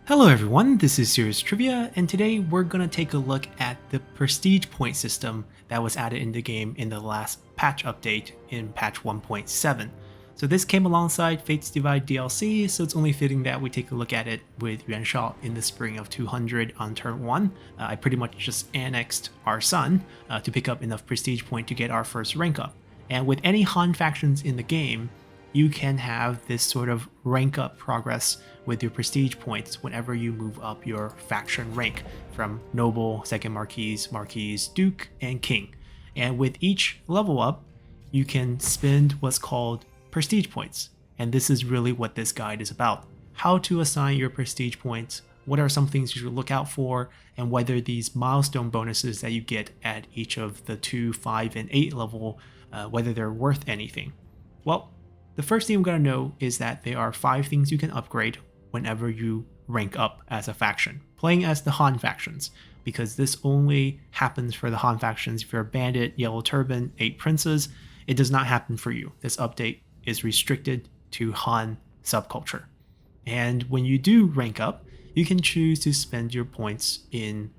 Hello everyone, this is Serious Trivia, and today we're gonna take a look at the prestige point system that was added in the game in the last patch update in patch 1.7. So this came alongside Fate's Divide DLC, so it's only fitting that we take a look at it with Yuan Shao in the spring of 200 on turn 1. I pretty much just annexed our son to pick up enough prestige point to get our first rank up. And with any Han factions in the game, you can have this sort of rank up progress with your prestige points whenever you move up your faction rank from Noble, Second Marquis, Marquis, Duke, and King. And with each level up, you can spend what's called prestige points. And this is really what this guide is about. How to assign your prestige points, what are some things you should look out for, and whether these milestone bonuses that you get at each of the 2, 5, and 8 level, whether they're worth anything. Well, the first thing we're going to know is that there are 5 things you can upgrade whenever you rank up as a faction, playing as the Han factions, because this only happens for the Han factions. If you're a Bandit, Yellow Turban, 8 Princes, it does not happen for you. This update is restricted to Han subculture. And when you do rank up, you can choose to spend your points in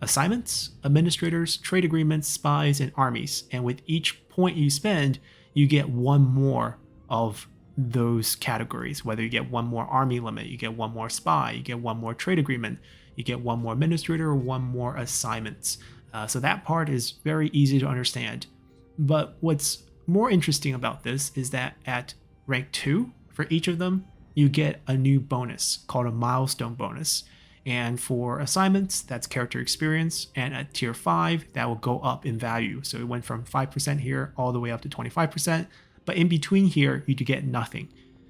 assignments, administrators, trade agreements, spies, and armies. And with each point you spend, you get one more of those categories. Whether you get one more army limit, you get one more spy, you get one more trade agreement, you get one more administrator, or one more assignments. So that part is very easy to understand. But what's more interesting about this is that at rank 2, for each of them, you get a new bonus called a milestone bonus. And for assignments, that's character experience. And at tier 5, that will go up in value. So it went from 5% here all the way up to 25%. But in between here, you do get nothing.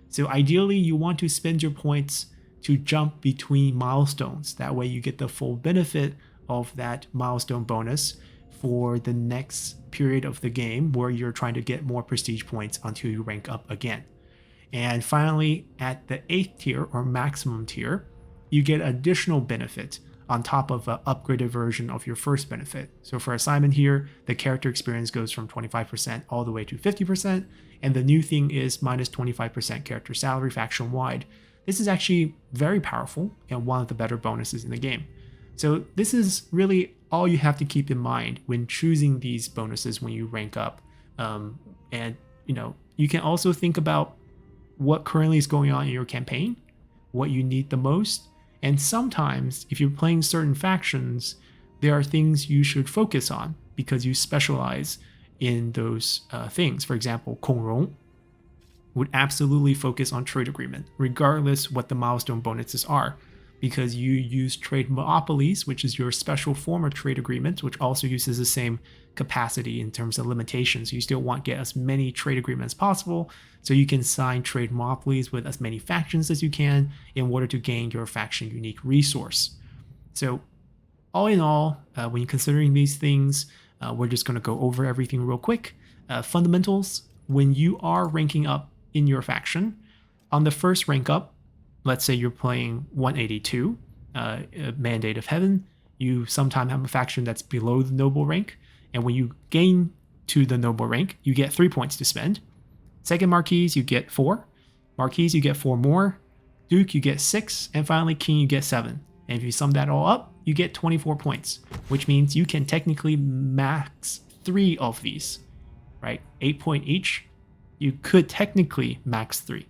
So ideally, you want to spend your points to jump between milestones. That way you get the full benefit of that milestone bonus for the next period of the game where you're trying to get more prestige points until you rank up again. And finally, at the 8th tier or maximum tier, you get additional benefit on top of an upgraded version of your first benefit. So for assignment here, the character experience goes from 25% all the way to 50%, and the new thing is minus 25% character salary faction wide. This is actually very powerful and one of the better bonuses in the game. So this is really all you have to keep in mind when choosing these bonuses when you rank up. And you can also think about what currently is going on in your campaign, what you need the most. And sometimes, if you're playing certain factions, there are things you should focus on because you specialize in those things. For example, Kong Rong would absolutely focus on trade agreement, regardless what the milestone bonuses are, because you use trade monopolies, which is your special form of trade agreement, which also uses the same capacity in terms of limitations. You still want to get as many trade agreements as possible, so you can sign trade monopolies with as many factions as you can in order to gain your faction unique resource. So all in all, when you're considering these things, we're just going to go over everything real quick. Fundamentals: when you are ranking up in your faction, on the first rank up, let's say you're playing 182, Mandate of Heaven, you sometimes have a faction that's below the noble rank, and when you gain to the noble rank, you get 3 points to spend. Second Marquis, you get 4. Marquis, you get 4 more. Duke, you get 6. And finally, King, you get 7. And if you sum that all up, you get 24 points, which means you can technically max 3 of these, right? 8 point each. You could technically max 3.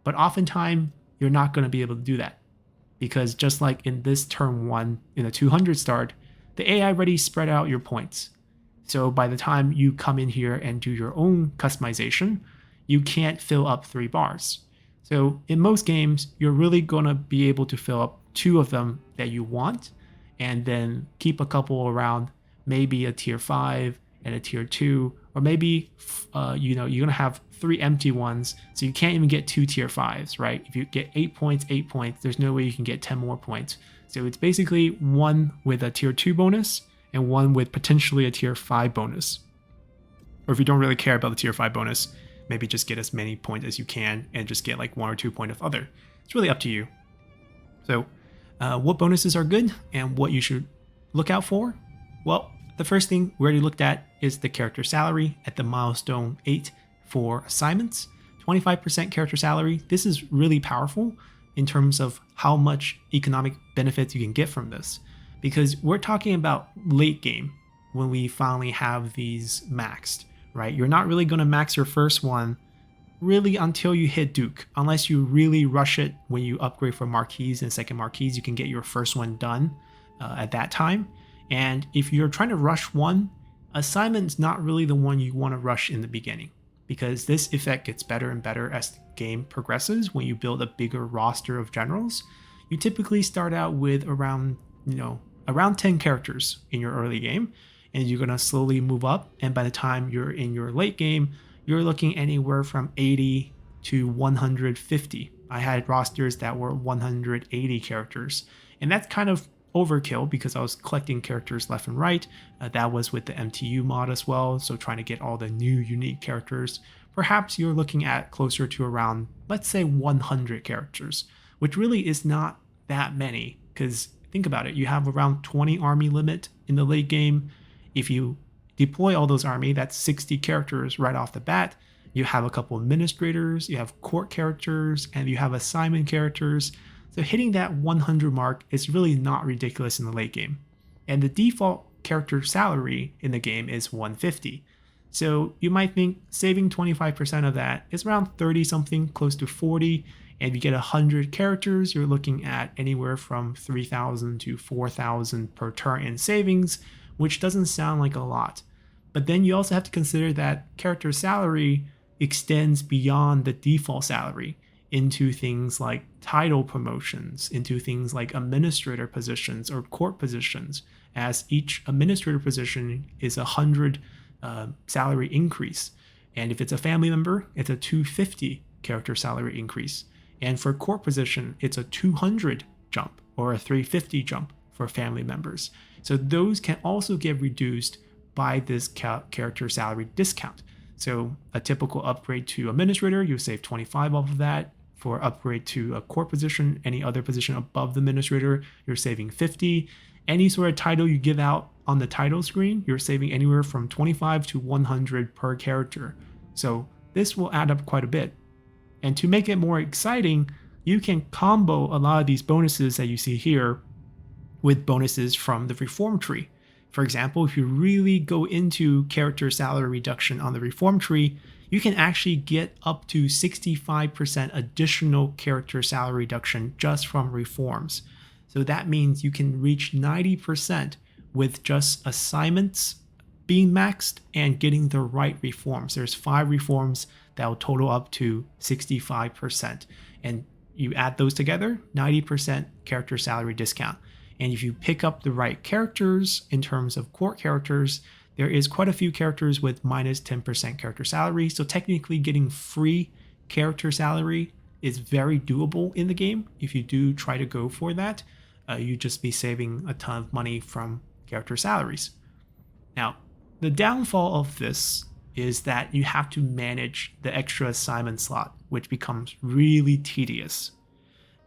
But oftentimes, you're not going to be able to do that, because just like in this turn 1 in the 200 start, the AI already spread out your points. So by the time you come in here and do your own customization, you can't fill up 3 bars. So in most games, you're really going to be able to fill up 2 of them that you want, and then keep a couple around, maybe a tier 5 and a tier 2, or maybe you're going to have 3 empty ones, so you can't even get 2 tier 5s, right? If you get 8 points, there's no way you can get 10 more points. So it's basically one with a tier 2 bonus and one with potentially a tier 5 bonus. Or if you don't really care about the tier 5 bonus, maybe just get as many points as you can and just get like 1 or 2 points of other. It's really up to you. So what bonuses are good and what you should look out for? Well, the first thing we already looked at is the character salary at the milestone 8 for assignments. 25% character salary. This is really powerful in terms of how much economic benefits you can get from this. Because we're talking about late game when we finally have these maxed, right? You're not really going to max your first one really until you hit Duke, unless you really rush it when you upgrade for Marquise and second Marquise. You can get your first one done at that time. And if you're trying to rush one, Assignment's not really the one you want to rush in the beginning, because this effect gets better and better as the game progresses. When you build a bigger roster of generals, you typically start out with around 10 characters in your early game, and you're going to slowly move up, and by the time you're in your late game, you're looking anywhere from 80 to 150. I had rosters that were 180 characters, and that's kind of overkill because I was collecting characters left and right. That was with the MTU mod as well, so trying to get all the new unique characters. Perhaps you're looking at closer to around, let's say, 100 characters, which really is not that many, because think about it, you have around 20 army limit in the late game. If you deploy all those army, that's 60 characters right off the bat. You have a couple administrators, you have court characters, and you have assignment characters. So hitting that 100 mark is really not ridiculous in the late game. And the default character salary in the game is 150. So you might think saving 25% of that is around 30 something, close to 40. And if you get 100 characters, you're looking at anywhere from 3,000 to 4,000 per turn in savings, which doesn't sound like a lot. But then you also have to consider that character salary extends beyond the default salary into things like title promotions, into things like administrator positions or court positions, as each administrator position is 100 salary increase. And if it's a family member, it's a 250 character salary increase. And for court position, it's a 200 jump or a 350 jump for family members. So those can also get reduced by this character salary discount. So a typical upgrade to administrator, you save 25 off of that. For upgrade to a court position, any other position above the administrator, you're saving 50. Any sort of title you give out on the title screen, you're saving anywhere from 25 to 100 per character. So this will add up quite a bit. And to make it more exciting, you can combo a lot of these bonuses that you see here with bonuses from the reform tree. For example, if you really go into character salary reduction on the reform tree, you can actually get up to 65% additional character salary reduction just from reforms. So that means you can reach 90% with just assignments being maxed and getting the right reforms. There's 5 reforms that will total up to 65%. And you add those together, 90% character salary discount. And if you pick up the right characters in terms of court characters, there is quite a few characters with minus 10% character salary. So technically getting free character salary is very doable in the game. If you do try to go for that, you just be saving a ton of money from character salaries. Now, the downfall of this is that you have to manage the extra assignment slot, which becomes really tedious.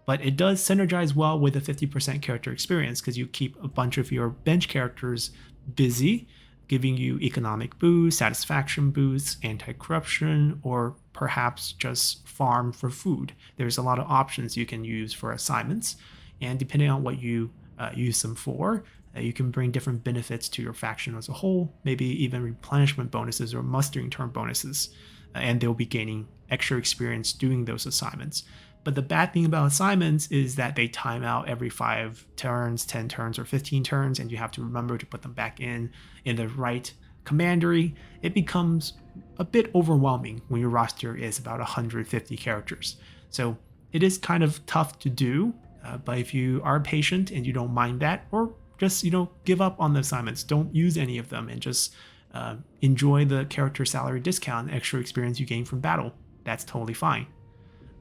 But it does synergize well with a 50% character experience because you keep a bunch of your bench characters busy, giving you economic boosts, satisfaction boosts, anti-corruption, or perhaps just farm for food. There's a lot of options you can use for assignments, and depending on what you use them for, you can bring different benefits to your faction as a whole, maybe even replenishment bonuses or mustering turn bonuses, and they'll be gaining extra experience doing those assignments. But the bad thing about assignments is that they time out every 5 turns, 10 turns, or 15 turns, and you have to remember to put them back in the right commandery. It becomes a bit overwhelming when your roster is about 150 characters. So it is kind of tough to do, but if you are patient and you don't mind that, or just give up on the assignments, don't use any of them, and just enjoy the character salary discount and extra experience you gain from battle, that's totally fine.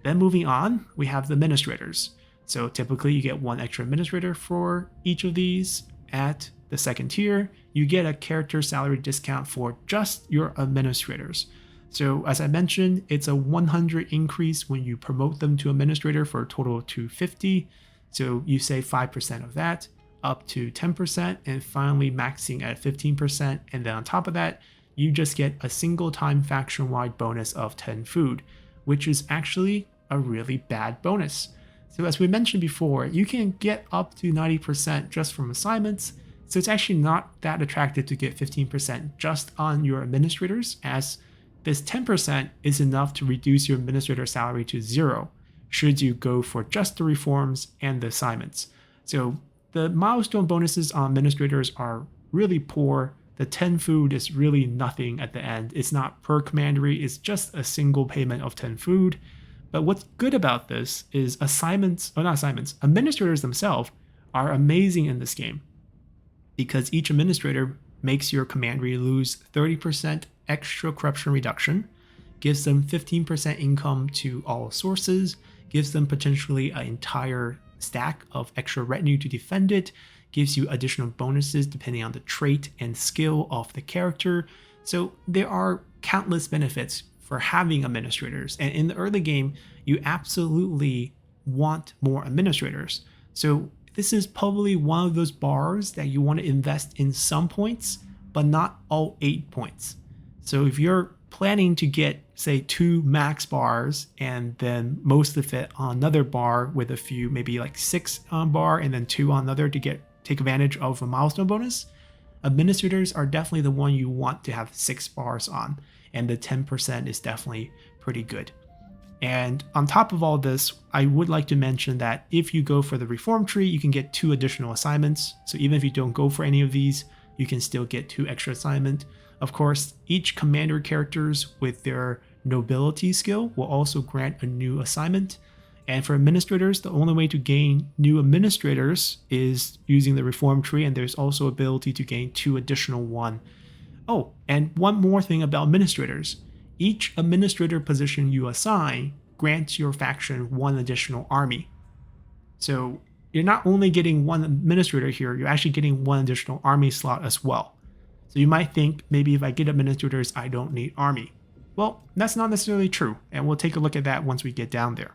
Then moving on, we have the administrators. So typically you get 1 extra administrator for each of these. At the second tier, you get a character salary discount for just your administrators. So as I mentioned, it's a 100 increase when you promote them to administrator for a total of 250. So you save 5% of that, up to 10%, and finally maxing at 15%. And then on top of that, you just get a single time faction-wide bonus of 10 food, which is actually a really bad bonus. So as we mentioned before, you can get up to 90% just from assignments. So it's actually not that attractive to get 15% just on your administrators, as this 10% is enough to reduce your administrator salary to 0 should you go for just the reforms and the assignments. So the milestone bonuses on administrators are really poor. The 10 food is really nothing at the end. It's not per commandery, it's just a single payment of 10 food. But what's good about this is administrators themselves are amazing in this game because each administrator makes your commandery lose 30% extra corruption reduction, gives them 15% income to all sources, gives them potentially an entire stack of extra retinue to defend it, gives you additional bonuses depending on the trait and skill of the character. So there are countless benefits for having administrators. And in the early game, you absolutely want more administrators. So this is probably one of those bars that you want to invest in some points, but not all 8 points. So if you're planning to get, say, 2 max bars and then most of it on another bar with a few, maybe like 6 on bar and then 2 on another to take advantage of a milestone bonus, administrators are definitely the one you want to have 6 bars on, and the 10% is definitely pretty good. And on top of all this, I would like to mention that if you go for the reform tree, you can get 2 additional assignments. So even if you don't go for any of these, you can still get 2 extra assignments. Of course, each commander characters with their nobility skill will also grant a new assignment. And for administrators, the only way to gain new administrators is using the reform tree, and there's also ability to gain 2 additional one. Oh, and one more thing about administrators. Each administrator position you assign grants your faction 1 additional army. So you're not only getting 1 administrator here, you're actually getting 1 additional army slot as well. So you might think maybe if I get administrators, I don't need army. Well, that's not necessarily true, and we'll take a look at that once we get down there.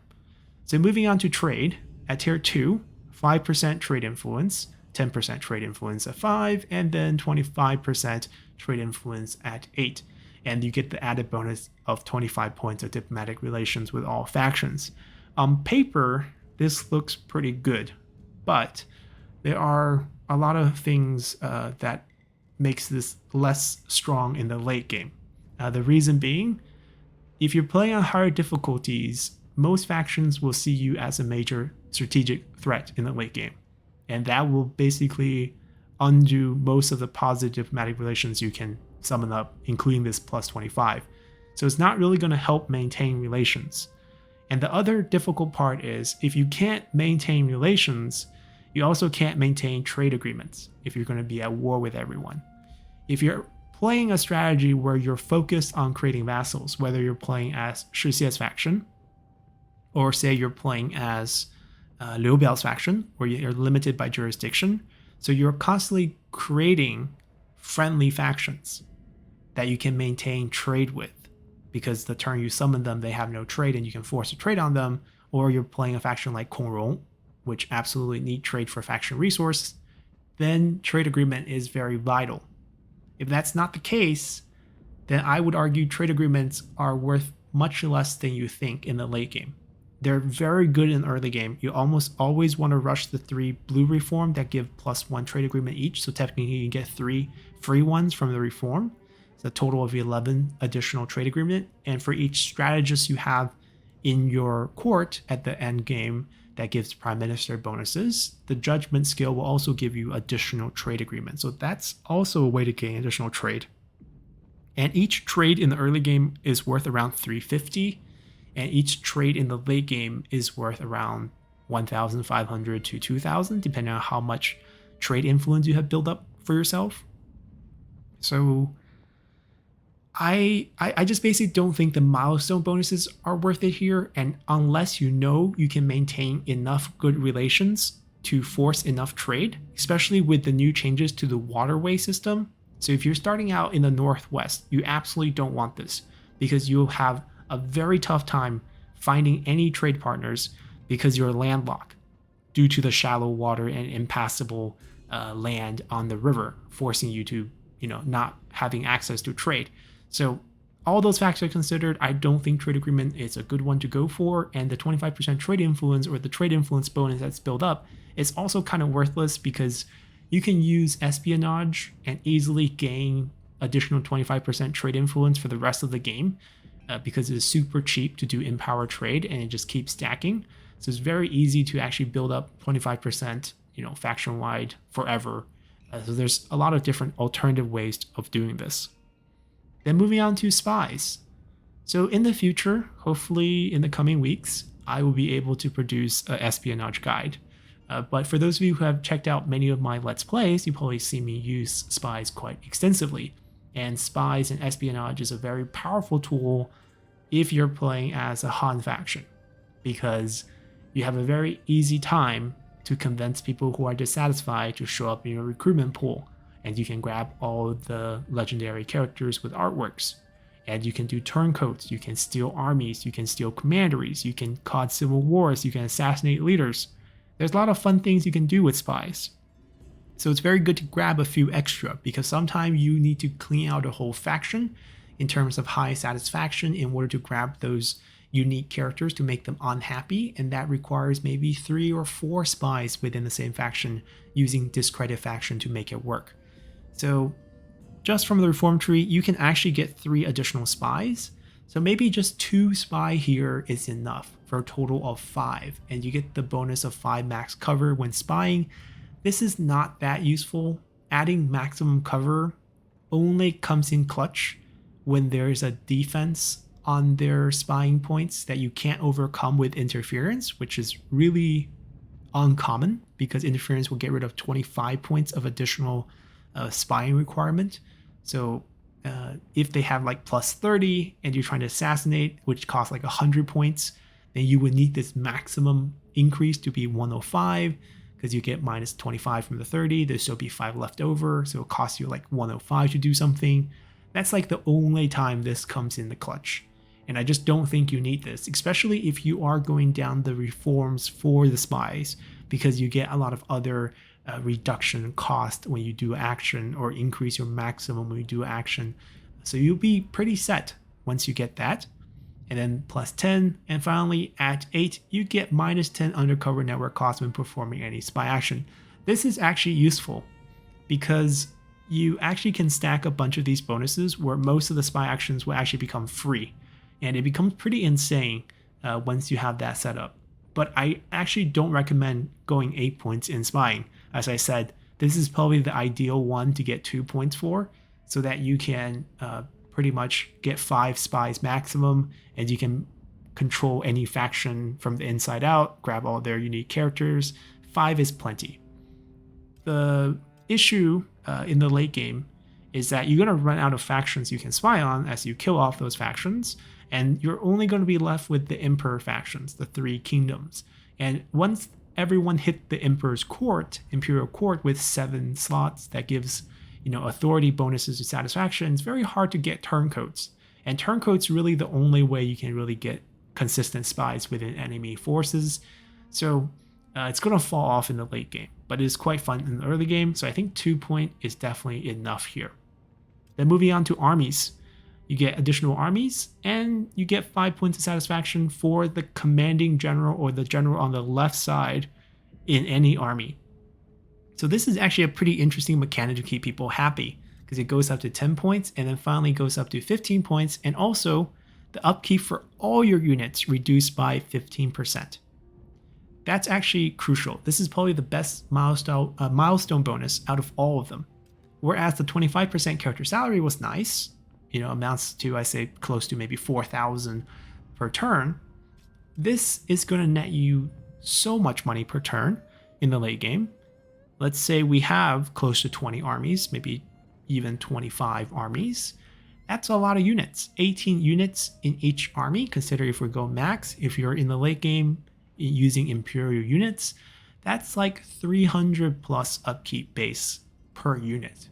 So moving on to trade, at tier 2, 5% trade influence, 10% trade influence at 5, and then 25% trade influence at 8. And you get the added bonus of 25 points of diplomatic relations with all factions. On paper, this looks pretty good, but there are a lot of things that makes this less strong in the late game. The reason being, if you're playing on higher difficulties, most factions will see you as a major strategic threat in the late game. And that will basically undo most of the positive diplomatic relations you can summon up, including this plus 25. So it's not really going to help maintain relations. And the other difficult part is if you can't maintain relations, you also can't maintain trade agreements if you're going to be at war with everyone. If you're playing a strategy where you're focused on creating vassals, whether you're playing as Shixie's faction, or say you're playing as Liu Biao's faction, where you're limited by jurisdiction, so you're constantly creating friendly factions that you can maintain trade with, because the turn you summon them, they have no trade and you can force a trade on them. Or you're playing a faction like Kongrong, which absolutely need trade for faction resource, then trade agreement is very vital. If that's not the case, then I would argue trade agreements are worth much less than you think in the late game. They're very good in the early game. You almost always want to rush the 3 blue reform that give +1 trade agreement each, so technically you can get 3 free ones from the reform. It's a total of 11 additional trade agreement, and for each strategist you have in your court at the end game that gives prime minister bonuses, the judgment skill will also give you additional trade agreement. So that's also a way to gain additional trade. And each trade in the early game is worth around 350, and each trade in the late game is worth around 1,500 to 2,000, depending on how much trade influence you have built up for yourself. So I just basically don't think the milestone bonuses are worth it here, and unless you know you can maintain enough good relations to force enough trade, especially with the new changes to the waterway system. So if you're starting out in the Northwest, you absolutely don't want this, because you'll have a very tough time finding any trade partners because you're landlocked due to the shallow water and impassable land on the river, forcing you to, not having access to trade. So all those factors considered, I don't think trade agreement is a good one to go for, and the 25% trade influence or the trade influence bonus that's built up is also kind of worthless because you can use espionage and easily gain additional 25% trade influence for the rest of the game because it's super cheap to do in power trade and it just keeps stacking. So it's very easy to actually build up 25%, faction wide forever. So there's a lot of different alternative ways of doing this. Then moving on to spies. So in the future, hopefully in the coming weeks, I will be able to produce an espionage guide. But for those of you who have checked out many of my Let's Plays, you probably see me use spies quite extensively. And spies and espionage is a very powerful tool if you're playing as a Han faction, because you have a very easy time to convince people who are dissatisfied to show up in your recruitment pool, and you can grab all of the legendary characters with artworks. And you can do turncoats, you can steal armies, you can steal commanderies, you can cause civil wars, you can assassinate leaders. There's a lot of fun things you can do with spies. So it's very good to grab a few extra because sometimes you need to clean out a whole faction in terms of high satisfaction in order to grab those unique characters to make them unhappy, and that requires maybe 3 or 4 spies within the same faction using discredit faction to make it work. So just from the reform tree, you can actually get 3 additional spies. So maybe just 2 spy here is enough for a total of 5, and you get the bonus of 5 max cover when spying. This is not that useful. Adding maximum cover only comes in clutch when there's a defense on their spying points that you can't overcome with interference, which is really uncommon because interference will get rid of 25 points of additional spying requirement. So if they have like plus 30 and you're trying to assassinate, which costs like 100 points, then you would need this maximum increase to be 105 because you get minus 25 from the 30. There'll still be 5 left over, so it costs you like 105 to do something. That's like the only time this comes in the clutch. And I just don't think you need this, especially if you are going down the reforms for the spies, because you get a lot of other reduction cost when you do action or increase your maximum when you do action. So you'll be pretty set once you get that. And then plus 10. And finally, at 8, you get minus 10 undercover network cost when performing any spy action. This is actually useful because you actually can stack a bunch of these bonuses where most of the spy actions will actually become free. And it becomes pretty insane once you have that set up. But I actually don't recommend going 8 points in spying. As I said, this is probably the ideal one to get 2 points for, so that you can pretty much get 5 spies maximum, and you can control any faction from the inside out, grab all their unique characters. 5 is plenty. The issue in the late game is that you're going to run out of factions you can spy on as you kill off those factions, and you're only going to be left with the Emperor factions, the 3 kingdoms. And once everyone hit the Emperor's court, Imperial Court, with 7 slots that gives authority bonuses to satisfaction, it's very hard to get turncoats. And turncoats really the only way you can really get consistent spies within enemy forces. So it's going to fall off in the late game, but it's quite fun in the early game. So I think 2 point is definitely enough here. Then moving on to armies. You get additional armies, and you get 5 points of satisfaction for the commanding general or the general on the left side in any army. So this is actually a pretty interesting mechanic to keep people happy because it goes up to 10 points and then finally goes up to 15 points, and also the upkeep for all your units reduced by 15%. That's actually crucial. This is probably the best milestone bonus out of all of them. Whereas the 25% character salary was nice, amounts to, I say, close to maybe 4,000 per turn. This is going to net you so much money per turn in the late game. Let's say we have close to 20 armies, maybe even 25 armies. That's a lot of units. 18 units in each army. Consider if we go max, if you're in the late game using Imperial units, that's like 300 plus upkeep base per unit.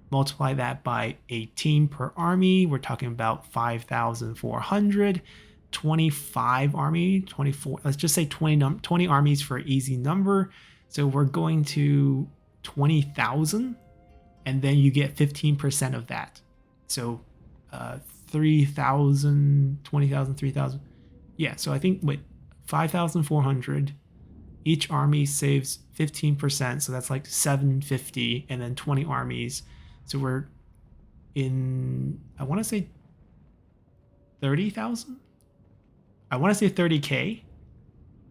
Multiply that by 18 per army, we're talking about 5,400. 25 army, 24, let's just say 20 armies for an easy number. So we're going to 20,000, and then you get 15% of that. So 3,000, 20,000, 3,000. Yeah, so I think, wait, 5,400. Each army saves 15%, so that's like 750, and then 20 armies. So we're in, I want to say 30,000? I want to say 30K.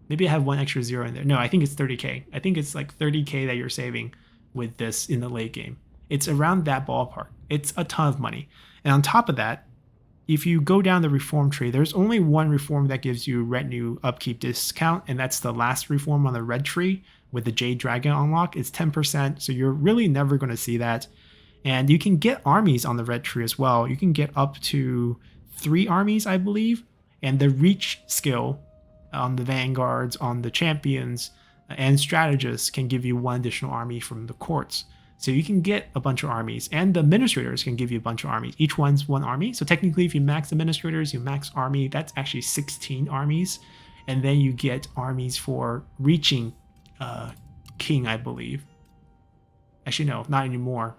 Maybe I have one extra zero in there. No, I think it's 30K. I think it's like 30K that you're saving with this in the late game. It's around that ballpark. It's a ton of money. And on top of that, if you go down the reform tree, there's only one reform that gives you retinue upkeep discount, and that's the last reform on the red tree with the Jade Dragon unlock. It's 10%, so you're really never going to see that. And you can get armies on the red tree as well. You can get up to 3 armies, I believe. And the reach skill on the vanguards, on the champions, and strategists can give you 1 additional army from the courts. So you can get a bunch of armies, and the administrators can give you a bunch of armies. Each one's 1 army. So technically, if you max administrators, you max army, that's actually 16 armies. And then you get armies for reaching king, I believe. Actually, no, not anymore.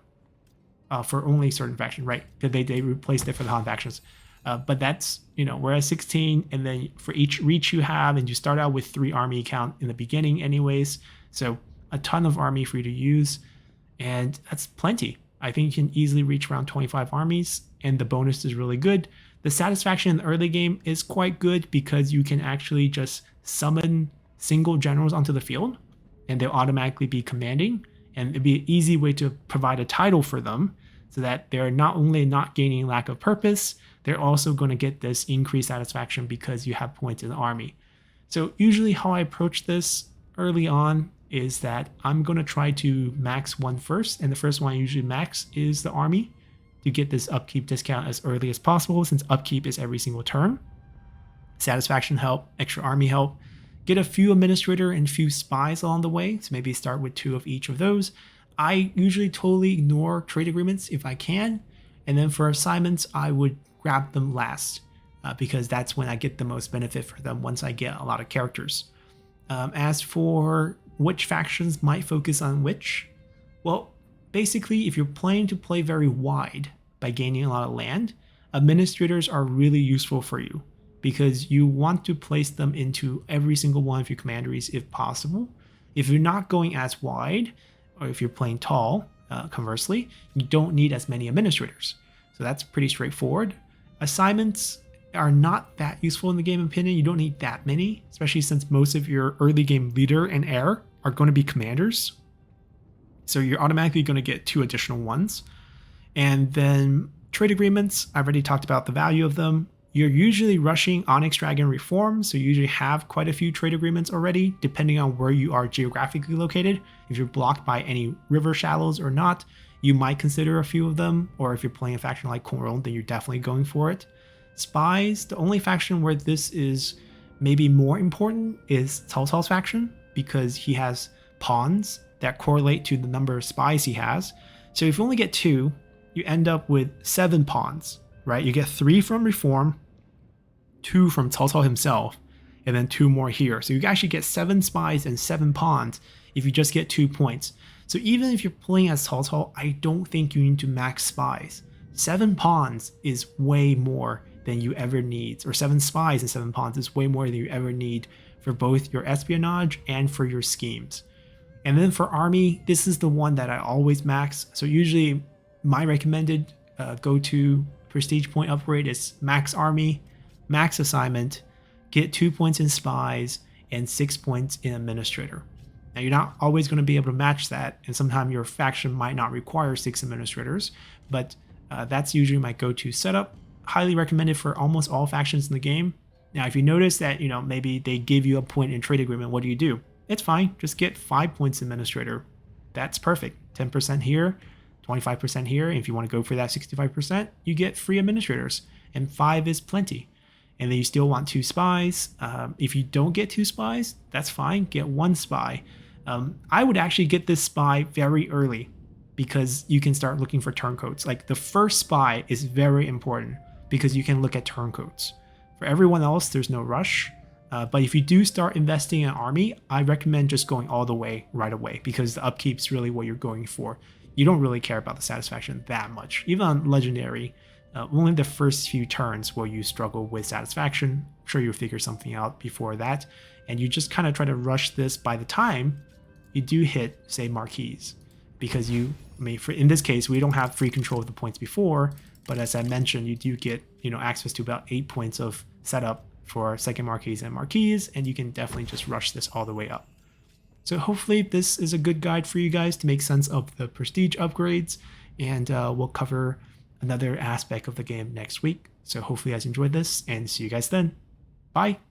For only certain faction, right? Because they replaced it for the Han factions. But that's, we're at 16, and then for each reach you have, and you start out with 3 army count in the beginning anyways. So a ton of army for you to use, and that's plenty. I think you can easily reach around 25 armies, and the bonus is really good. The satisfaction in the early game is quite good because you can actually just summon single generals onto the field, and they'll automatically be commanding, and it'd be an easy way to provide a title for them so that they're not only not gaining lack of purpose, they're also going to get this increased satisfaction because you have points in the army. So usually how I approach this early on is that I'm going to try to max one first, and the first one I usually max is the army to get this upkeep discount as early as possible, since upkeep is every single turn. Satisfaction help, extra army help, get a few administrator and few spies along the way, so maybe start with 2 of each of those. I usually totally ignore trade agreements if I can, and then for assignments I would grab them last because that's when I get the most benefit for them once I get a lot of characters. As for which factions might focus on which, well, basically if you're planning to play very wide by gaining a lot of land, administrators are really useful for you because you want to place them into every single one of your commanderies if possible. If you're not going as wide, or if you're playing tall, conversely, you don't need as many administrators. So that's pretty straightforward. Assignments are not that useful in the game opinion. You don't need that many, especially since most of your early game leader and heir are going to be commanders. So you're automatically going to get 2 additional ones. And then trade agreements, I already talked about the value of them. You're usually rushing Onyx Dragon Reform, so you usually have quite a few trade agreements already, depending on where you are geographically located. If you're blocked by any river shallows or not, you might consider a few of them, or if you're playing a faction like Coral, then you're definitely going for it. Spies, the only faction where this is maybe more important is Cao Cao's faction, because he has pawns that correlate to the number of spies he has. So if you only get 2, you end up with 7 pawns, right? You get 3 from Reform, 2 from Cao Cao himself, and then 2 more here. So you actually get 7 spies and 7 pawns if you just get 2 points. So even if you're playing as Cao Cao, I don't think you need to max spies. 7 pawns is way more than you ever need, or 7 spies and 7 pawns is way more than you ever need for both your espionage and for your schemes. And then for army, this is the one that I always max. So usually my recommended go-to prestige point upgrade is max army, max assignment, get 2 points in spies, and 6 points in administrator. Now you're not always going to be able to match that, and sometimes your faction might not require 6 administrators, but that's usually my go-to setup. Highly recommended for almost all factions in the game. Now if you notice that, maybe they give you a point in trade agreement, what do? It's fine, just get 5 points administrator. That's perfect. 10% here, 25% here. And if you want to go for that 65%, you get free administrators, and 5 is plenty. And then you still want 2 spies. If you don't get 2 spies, that's fine, get 1 spy. I would actually get this spy very early because you can start looking for turncoats. Like the first spy is very important because you can look at turncoats. For everyone else, there's no rush. But if you do start investing in an army, I recommend just going all the way right away because the upkeep's really what you're going for. You don't really care about the satisfaction that much. Even on legendary, Only the first few turns will you struggle with satisfaction. I'm sure you'll figure something out before that. And you just kind of try to rush this by the time you do hit, say, marquees. Because in this case, we don't have free control of the points before, but as I mentioned, you do get, access to about 8 points of setup for second marquees and marquees, and you can definitely just rush this all the way up. So hopefully this is a good guide for you guys to make sense of the prestige upgrades, and we'll cover another aspect of the game next week. So hopefully you guys enjoyed this, and see you guys then. Bye!